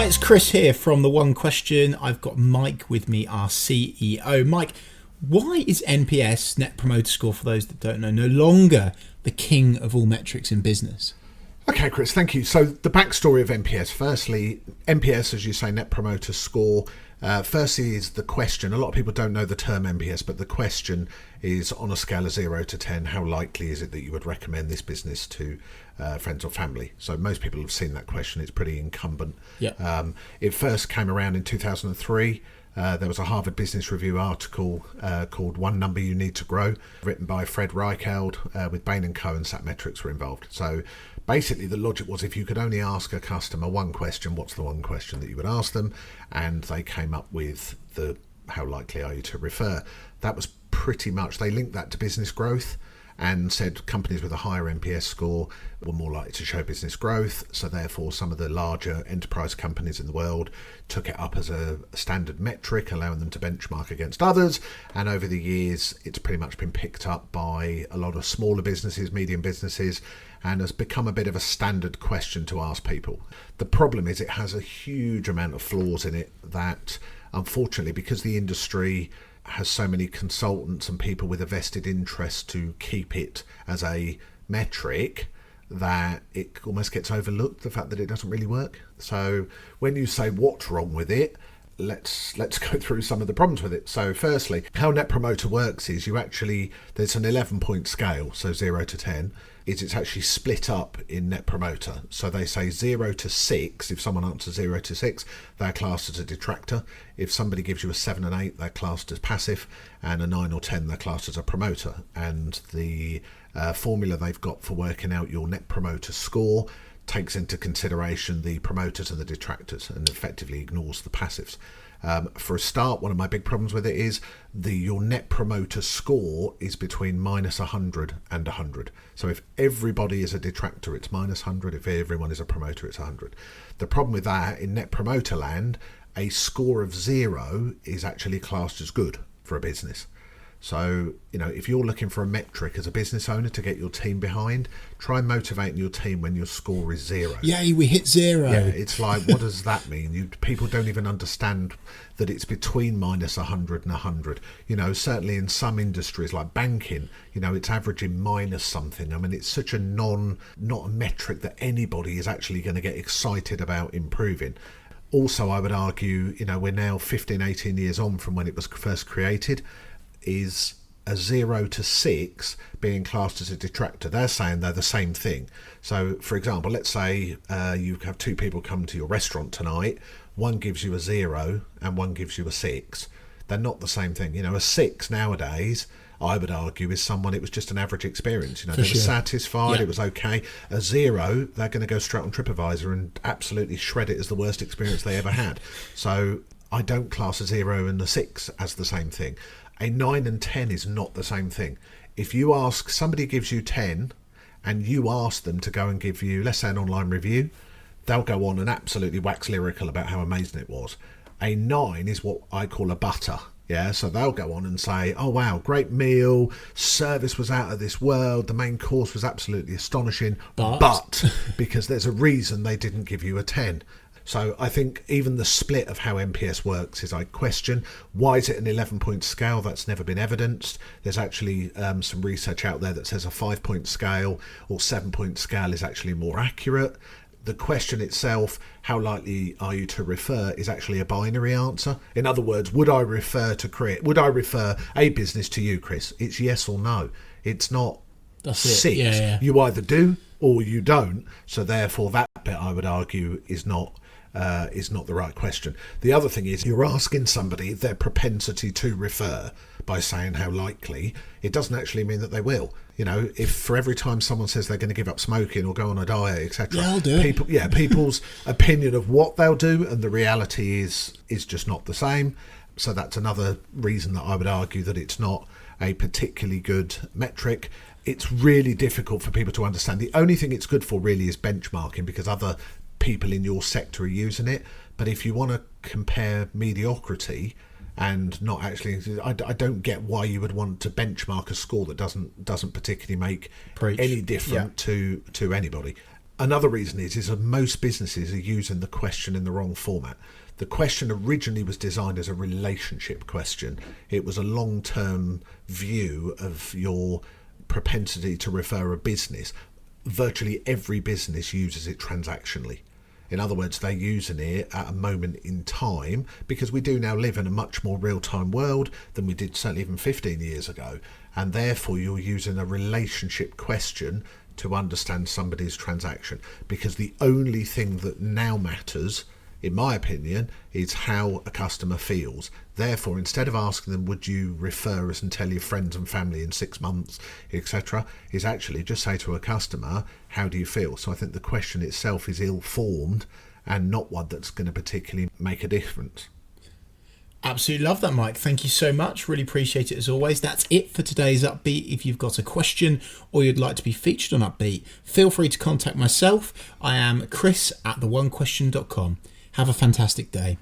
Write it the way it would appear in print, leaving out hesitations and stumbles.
Hi, it's Chris here from The One Question. I've got Mike with me, our CEO. Mike, why is NPS, Net Promoter Score, for those that don't know, no longer the king of all metrics in business? Okay, Chris, thank you. So the backstory of NPS. Firstly, NPS, as you say, Net Promoter Score, firstly is the question. A lot of people don't know the term NPS, but the question is, on a scale of 0 to 10, how likely is it that you would recommend this business to friends or family? So most people have seen that question. It's pretty incumbent. Yeah. It first came around in 2003. There was a Harvard Business Review article called One Number You Need to Grow, written by Fred Reichheld with Bain & Co, and Satmetrics were involved. So basically the logic was, if you could only ask a customer one question, what's the one question that you would ask them? And they came up with the how likely are you to refer. That was pretty much, they linked that to business growth and said companies with a higher NPS score were more likely to show business growth. So therefore, some of the larger enterprise companies in the world took it up as a standard metric, allowing them to benchmark against others. And over the years, it's pretty much been picked up by a lot of smaller businesses, medium businesses, and has become a bit of a standard question to ask people. The problem is it has a huge amount of flaws in it that, unfortunately, because the industry has so many consultants and people with a vested interest to keep it as a metric, that it almost gets overlooked, the fact that it doesn't really work. So when you say what's wrong with it, let's go through some of the problems with it. So firstly, how Net Promoter works is there's an 11-point scale, so 0 to 10, it's actually split up in Net Promoter. So they say 0 to 6, if someone answers 0 to 6, they're classed as a detractor. If somebody gives you a 7 and 8, they're classed as passive, and a 9 or 10, they're classed as a promoter. And the formula they've got for working out your Net Promoter Score takes into consideration the promoters and the detractors and effectively ignores the passives. For a start, one of my big problems with it is your Net Promoter Score is between minus 100 and 100. So if everybody is a detractor, it's minus 100. If everyone is a promoter, it's 100. The problem with that, in Net Promoter land, a score of 0 is actually classed as good for a business. So, if you're looking for a metric as a business owner to get your team behind, try motivating your team when your score is 0. Yay, we hit 0. Yeah, it's like, what does that mean? People don't even understand that it's between minus 100 and 100. Certainly in some industries like banking, it's averaging minus something. I mean, it's such not a metric that anybody is actually going to get excited about improving. Also, I would argue, we're now 15, 18 years on from when it was first created. Is a 0 to 6 being classed as a detractor. They're saying they're the same thing. So, for example, let's say you have two people come to your restaurant tonight. One gives you a 0 and one gives you a 6. They're not the same thing. A 6 nowadays, I would argue, is someone, it was just an average experience. They were satisfied, yeah. It was okay. A 0, they're going to go straight on TripAdvisor and absolutely shred it as the worst experience they ever had. So I don't class a 0 and a 6 as the same thing. A 9 and 10 is not the same thing. If you ask, somebody gives you 10 and you ask them to go and give you, let's say, an online review, they'll go on and absolutely wax lyrical about how amazing it was. A 9 is what I call a butter. Yeah, so they'll go on and say, oh wow, great meal, service was out of this world, the main course was absolutely astonishing, but because there's a reason they didn't give you a 10. So I think even the split of how NPS works is I question, why is it an 11-point scale? That's never been evidenced. There's actually some research out there that says a 5-point scale or 7-point scale is actually more accurate. The question itself, how likely are you to refer, is actually a binary answer. In other words, would I refer a business to you, Chris? It's yes or no. It's not six. Yeah. You either do or you don't. So therefore that bit, I would argue, is not the right question. The other thing is, you're asking somebody their propensity to refer by saying how likely. It doesn't actually mean that they will. If for every time someone says they're going to give up smoking or go on a diet, etc., yeah, I'll do it. People's opinion of what they'll do and the reality is just not the same. So that's another reason that I would argue that it's not a particularly good metric. It's really difficult for people to understand. The only thing it's good for really is benchmarking, because other people in your sector are using it. But if you want to compare mediocrity and not actually, I don't get why you would want to benchmark a score that doesn't particularly make any difference to anybody. Another reason is that most businesses are using the question in the wrong format. The question originally was designed as a relationship question. It was a long-term view of your propensity to refer a business. Virtually every business uses it transactionally. In other words, they're using it at a moment in time, because we do now live in a much more real-time world than we did certainly even 15 years ago. And therefore, you're using a relationship question to understand somebody's transaction, because the only thing that now matters, in my opinion, is how a customer feels. Therefore, instead of asking them, would you refer us and tell your friends and family in 6 months, etc., is actually just say to a customer, how do you feel? So I think the question itself is ill-formed and not one that's going to particularly make a difference. Absolutely love that, Mike. Thank you so much. Really appreciate it as always. That's it for today's Upbeat. If you've got a question or you'd like to be featured on Upbeat, feel free to contact myself. I am Chris at theonequestion.com. Have a fantastic day.